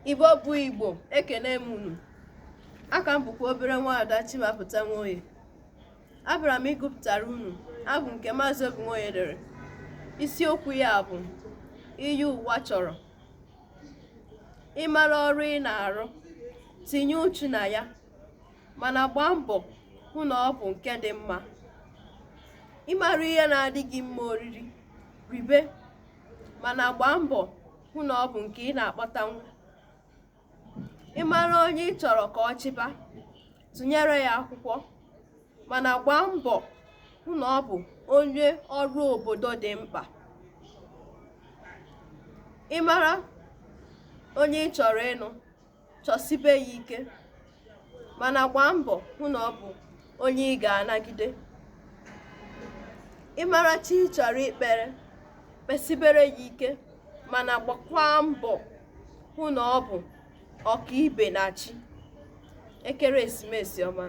Igbo bụ Igbo, ekene m unu. Aka m bụkwa obere nwaada Chimapụta Nwoye. Abịara m ịgụpụtara unu abụ nke Maazị Obinwoye dere. Isiokwu ya bụ ihe ụwa chọrọ. Ịmara ọrụ ị na-arụ, tinye uchu na ya, mana gbaa mbọ hụ na ọ bụ nke dị mma. Ịmara ihe na-adịghị mma oriri, ribe, mana gbaa mbọ hụ na ọ bụ nke ị na-akpatanwu. Ịmara onye ị chọrọ ka ọ chịba, tụnyere ya akwụkwọ, mana gbaa mbọ hụ na ọ bụ onye ọrụ obodo dị mkpa. Ịmara onye ị chọrọ ịnụ, chọsibe ya ike, mana gbaa mbọ hụ na ọ bụ onye ị ga-anagide. Ịmara chi ị chọrọ ikpere, kpesibere ya ike, mana gbakwaa mbọ hụ na ọ bụ ọkaibe na chi. Ekeresimesi ọma.